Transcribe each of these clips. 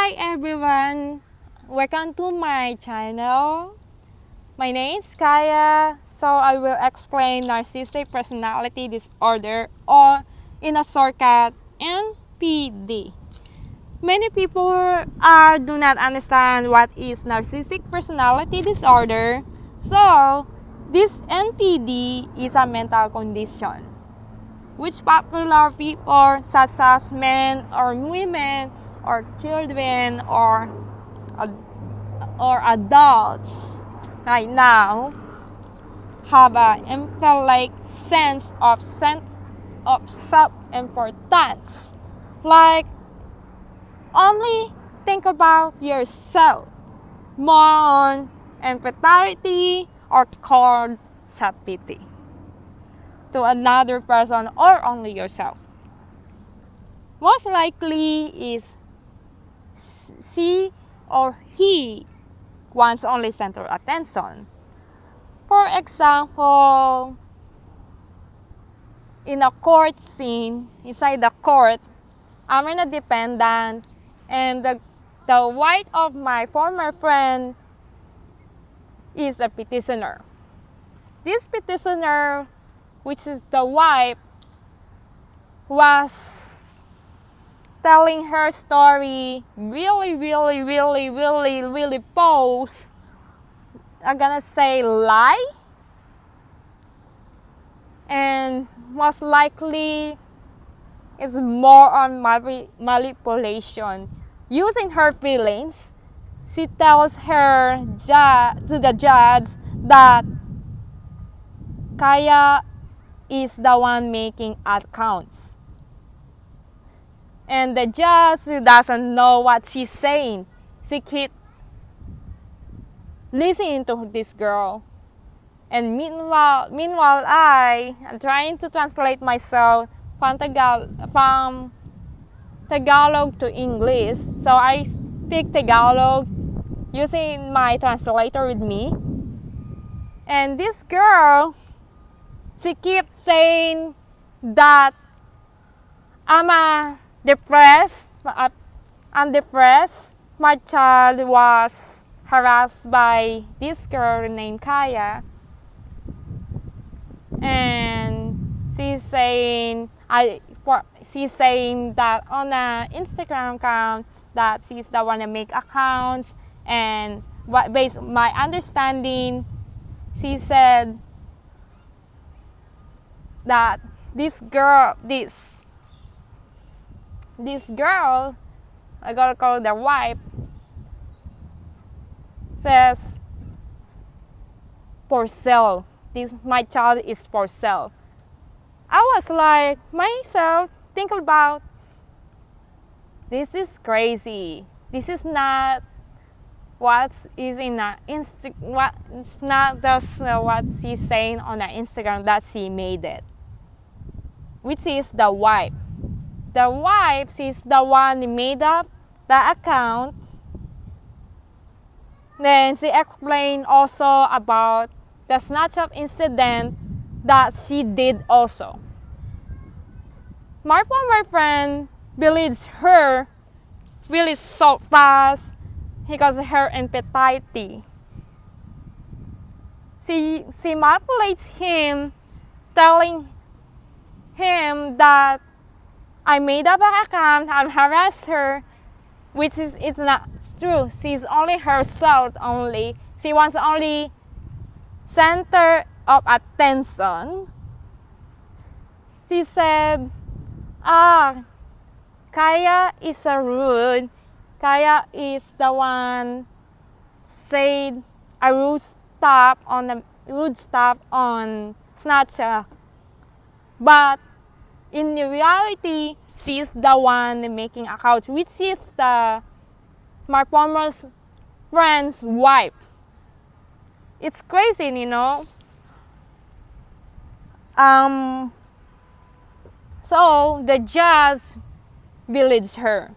Hi everyone, welcome to my channel. My name is Kaya, so I will explain narcissistic personality disorder, or in a shortcut, NPD. Many people do not understand what is narcissistic personality disorder, so this NPD is a mental condition which popular people such as men or women or children or adults right now have an imperfect sense of self-importance. Like, only think about yourself, more on empathy or cold self-pity to another person or only yourself. Most likely is she or he wants only center attention. For example, in a court scene, inside the court, I'm in a defendant, and the wife of my former friend is a petitioner. This petitioner, which is the wife, was telling her story really false. I'm gonna say lie, and most likely it's more on manipulation. Using her feelings, she tells to the judge that Kaya is the one making accounts. And the judge doesn't know what she's saying. She keeps listening to this girl. And meanwhile I'm trying to translate myself from Tagalog to English. So I speak Tagalog using my translator with me. And this girl, she keeps saying that I'm depressed. My child was harassed by this girl named Kaya. And she's saying that on an Instagram account that she's the one that make accounts, and based on my understanding, she said that this girl, I gotta call the wife, says for sale. My child is for sale. I was like myself thinking about, this is crazy. This is not what is in the it's not just what she's saying on the Instagram that she made it, which is the wife. The wife is the one who made up the account. Then she explained also about the snatch up incident that she did also. My former friend believes her really so fast because of her empathy. She manipulates him, telling him that I made up an account and harassed her, which is it's not true. She's only herself only. She wants only center of attention. She said, Kaya is a rude. Kaya is the one said a rude stuff on Snapchat. But in reality, she is the one making accounts, which is my former friend's wife. It's crazy, you know. So the judge believes her,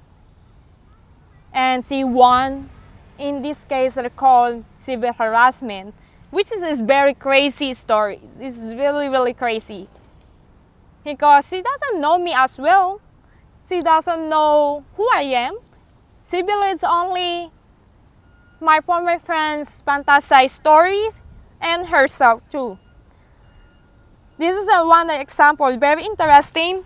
and she won. In this case, they're called civil harassment, which is a very crazy story. It's really crazy because she doesn't know me as well. She doesn't know who I am. She believes only my former friends' fantasize stories and herself too. This is one example, very interesting,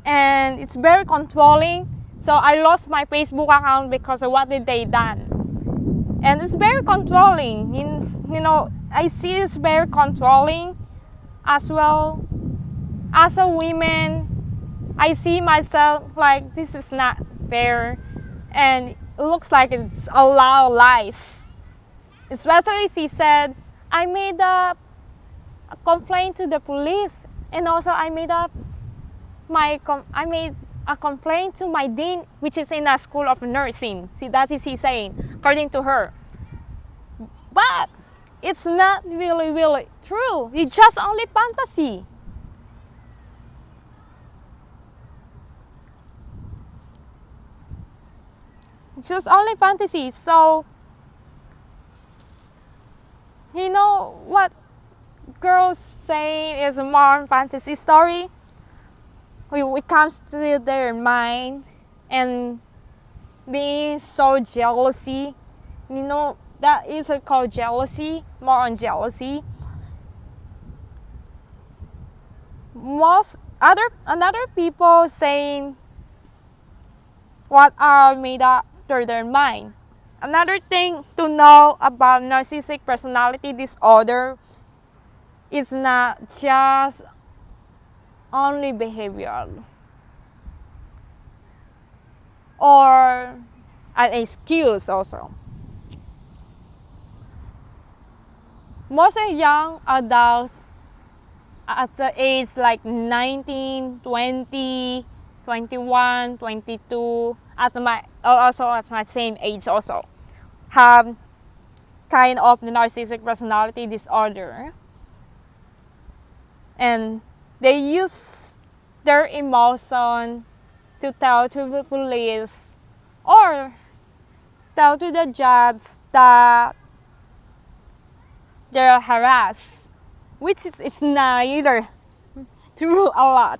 and it's very controlling. So I lost my Facebook account because of what did they done. And it's very controlling. You know, I see it's very controlling as well. As a woman, I see myself like this is not fair, and it looks like it's a lot of lies. Especially she said, I made a complaint to the police, and also I made a complaint to my dean, which is in a school of nursing. See, that is he saying, according to her. But it's not really true. It's just only fantasy. It's just only fantasy. So, you know what girls say is more fantasy story? When it comes to their mind and being so jealousy, you know, that is called jealousy, more on jealousy. Another people saying what are made up to their mind. Another thing to know about narcissistic personality disorder is not just only behavioral or an excuse also. Most young adults at the age like 19, 20, 21, 22, also at my same age also, have kind of narcissistic personality disorder. And they use their emotion to tell to the police or tell to the judge that they're harassed, which is neither true a lot.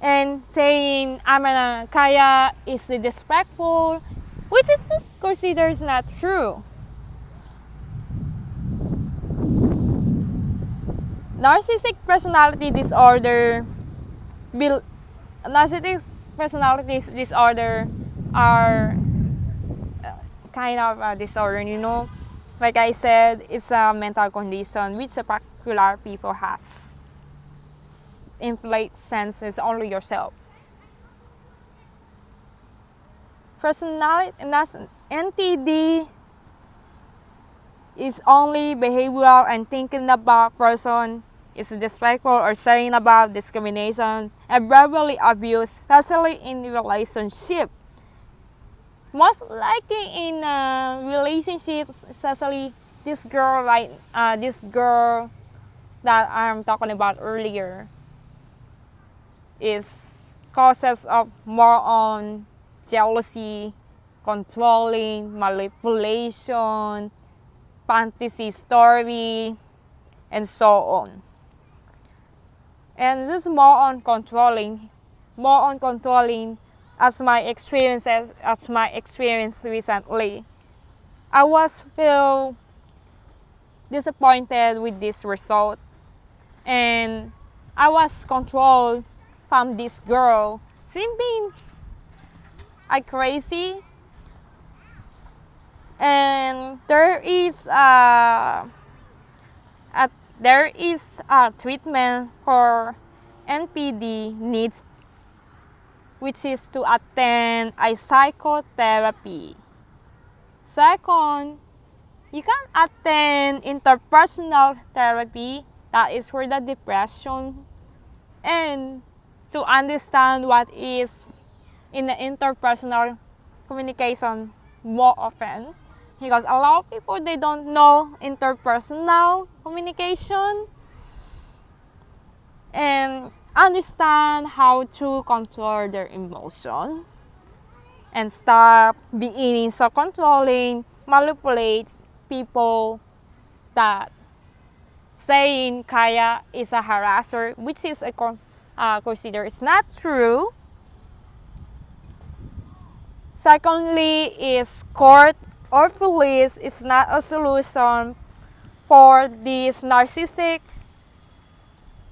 And saying Kaya is disrespectful, which is just considered not true. Narcissistic personality disorder are kind of a disorder, you know. Like I said, it's a mental condition which a particular people has. Inflate senses only yourself. Personality NTD is only behavioral and thinking about person is disrespectful or saying about discrimination and verbally abuse, especially in relationship. Most likely in relationships, especially this girl that I'm talking about earlier, is causes of more on jealousy, controlling, manipulation, fantasy story, and so on. And this is more on controlling as my experience recently. I was feel disappointed with this result, and I was controlled from this girl. Seeming crazy, and there is a treatment for NPD needs, which is to attend a psychotherapy. Second, you can attend interpersonal therapy, that is for the depression, and to understand what is in the interpersonal communication more often. Because a lot of people, they don't know interpersonal communication and understand how to control their emotion and stop being so controlling, manipulate people that saying Kaya is a harasser, which is considered is not true. Secondly, is court or police is not a solution for this narcissistic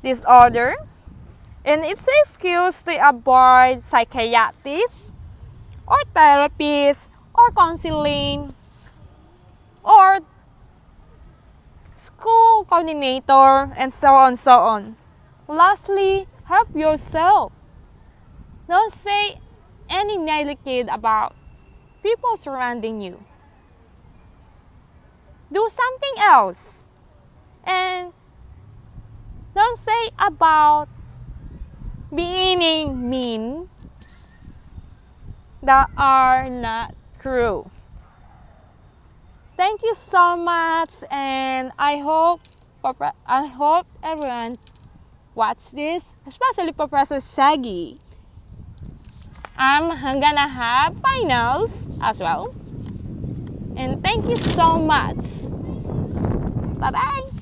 disorder, and it's an excuse to avoid psychiatrists or therapists or counseling or school coordinator and so on. Lastly, help yourself. Don't say any negative about people surrounding you. Do something else. And don't say about being mean that are not true. Thank you so much, and I hope everyone watch this, especially Professor Sagi. I'm gonna have finals as well. And thank you so much. Bye bye.